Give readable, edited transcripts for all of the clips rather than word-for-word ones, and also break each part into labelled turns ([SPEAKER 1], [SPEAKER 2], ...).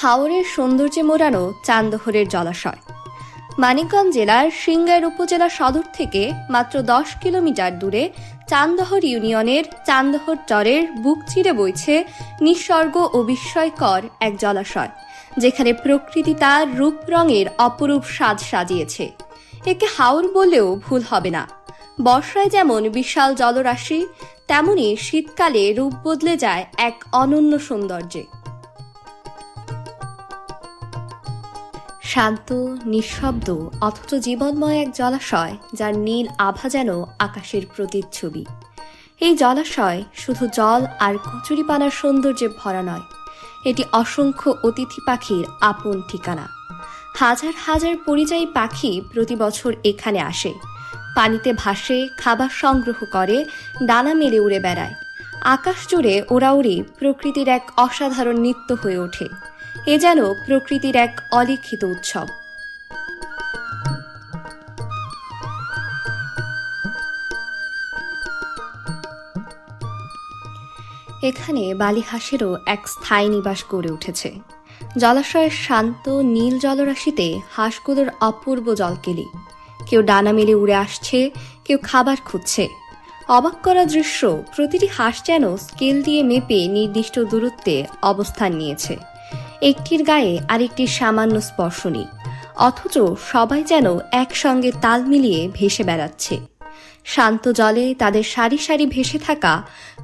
[SPEAKER 1] হাওরের সৌন্দর্যে মোড়ানো চান্দহরের জলাশয়। মানিকগঞ্জ জেলার সিংগাইর উপজেলা সদর থেকে মাত্র 10 কিলোমিটার দূরে চান্দহর ইউনিয়নের চান্দহর চরের বুক চিরে বইছে নিঃসর্গ ও বিস্ময়কর এক জলাশয়, যেখানে প্রকৃতি তার রূপ রঙের অপরূপ সাজ সাজিয়েছে। একে হাওর বললেও ভুল হবে না। বর্ষায় যেমন বিশাল জলরাশি, তেমনি শীতকালে রূপ বদলে যায় এক অনন্য সৌন্দর্যে। শান্ত, নিঃশব্দ অথচ জীবনময় এক জলাশয়, যার নীল আভা যেন আকাশের প্রতিচ্ছবি। এই জলাশয় শুধু জল আর কচুরিপানার সৌন্দর্যে ভরা নয়, এটি অসংখ্য অতিথি পাখির আপন ঠিকানা। হাজার হাজার পরিযায়ী পাখি প্রতি বছর এখানে আসে, পানিতে ভাসে, খাবার সংগ্রহ করে, ডানা মেলে উড়ে বেড়ায়। আকাশ জুড়ে ওড়াউড়ি প্রকৃতির এক অসাধারণ নৃত্য হয়ে ওঠে। এ যেন প্রকৃতির এক অলিখিত উৎসব। এখানে বালিহাঁসেরও এক স্থায়ী নিবাস গড়ে উঠেছে। জলাশয়ের শান্ত নীল জলরাশিতে হাঁসগুলোর অপূর্ব জলকেলি। কেউ ডানা মেলে উড়ে আসছে, কেউ খাবার খুঁজছে। অবাক করা দৃশ্য, প্রতিটি হাঁস যেন স্কেল দিয়ে মেপে নির্দিষ্ট দূরত্বে অবস্থান নিয়েছে। একটির গায়ে আরেকটির সামান্য স্পর্শ নেই, অথচ সবাই যেন একসঙ্গে তাল মিলিয়ে ভেসে বেড়াচ্ছে। শান্ত জলে তাদের সারি সারি ভেসে থাকা,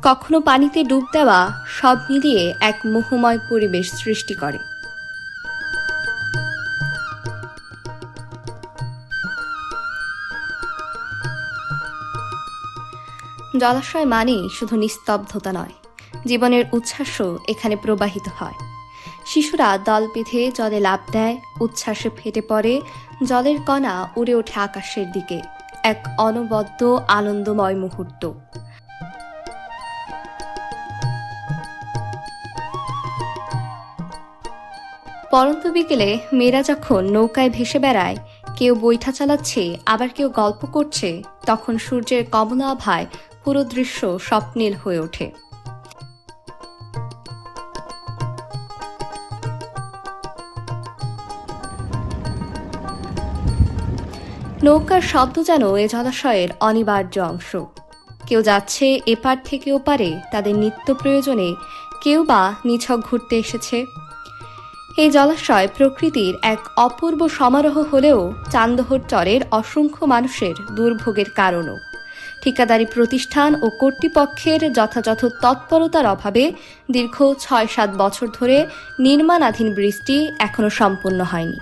[SPEAKER 1] কখনো পানিতে ডুব দেওয়া, সব মিলিয়ে এক মোহময় পরিবেশ সৃষ্টি করে। জলাশয় মানে শুধু নিস্তব্ধতা নয়, জীবনের উচ্ছ্বাসও এখানে প্রবাহিত হয়। শিশুরা দল বেঁধে জলে লাফ দেয়, উচ্ছ্বাসে ফেটে পড়ে, জলের কণা উড়ে ওঠে আকাশের দিকে। এক অনবদ্য আনন্দময় মুহূর্ত। পরন্ত বিকেলে মেয়েরা যখন নৌকায় ভেসে বেড়ায়, কেউ বৈঠা চালাচ্ছে, আবার কেউ গল্প করছে, তখন সূর্যের কমলা আভায় পুরো দৃশ্য স্বপ্নীল হয়ে ওঠে। নৌকার শব্দ যেন এ জলাশয়ের অনিবার্য অংশ। কেউ যাচ্ছে এপার থেকে ওপারে তাদের নিত্য প্রয়োজনে, কেউ বা নিছক ঘুরতে এসেছে। এই জলাশয় প্রকৃতির এক অপূর্ব সমারোহ হলেও চান্দহর চরের অসংখ্য মানুষের দুর্ভোগের কারণও। ঠিকাদারি প্রতিষ্ঠান ও কর্তৃপক্ষের যথাযথ তৎপরতার অভাবে দীর্ঘ ৬-৭ বছর ধরে নির্মাণাধীন ব্রিজটি এখনো সম্পূর্ণ হয়নি।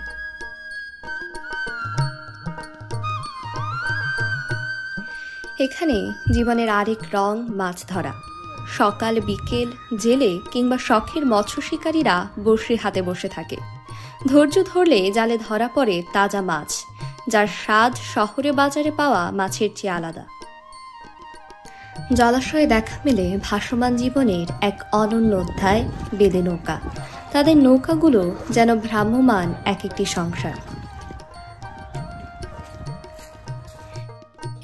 [SPEAKER 1] এখানে জীবনের আরেক রং মাছ ধরা। সকাল বিকেল জেলে কিংবা শখের মৎস্য শিকারীরা বড়শি হাতে বসে থাকে। ধৈর্য ধরলে জালে ধরা পড়ে তাজা মাছ, যার স্বাদ শহরে বাজারে পাওয়া মাছের চেয়ে আলাদা। জলাশয়ে দেখা মেলে ভাসমান জীবনের এক অনন্য অধ্যায়, বেদে নৌকা। তাদের নৌকাগুলো যেন ভ্রাম্যমান এক একটি সংসার।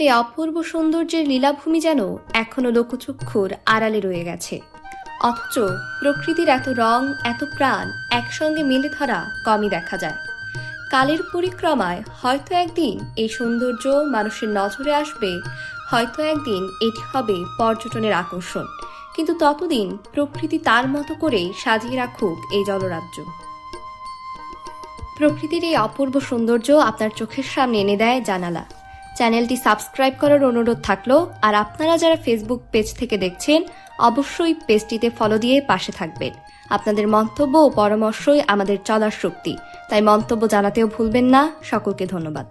[SPEAKER 1] এই অপূর্ব সৌন্দর্যের লীলাভূমি যেন এখনো লোকচক্ষুর আড়ালে রয়ে গেছে, অথচ প্রকৃতির এত রং, এত প্রাণ একসঙ্গে মেলে ধরা কমই দেখা যায়। কালের পরিক্রমায় হয়তো একদিন এই সৌন্দর্য মানুষের নজরে আসবে, হয়তো একদিন এটি হবে পর্যটনের আকর্ষণ, কিন্তু ততদিন প্রকৃতি তার মতো করেই সাজিয়ে রাখুক এই জলরাজ্য। প্রকৃতির এই অপূর্ব সৌন্দর্য আপনার চোখের সামনে এনে দেয় জানালা। চ্যানেলটি সাবস্ক্রাইব করার অনুরোধ থাকলো, আর আপনারা যারা ফেসবুক পেজ থেকে দেখছেন অবশ্যই পেজটিতে ফলো দিয়ে পাশে থাকবেন। আপনাদের মন্তব্য ও পরামর্শই আমাদের চলার শক্তি, তাই মন্তব্য জানাতেও ভুলবেন না। সকলকে ধন্যবাদ।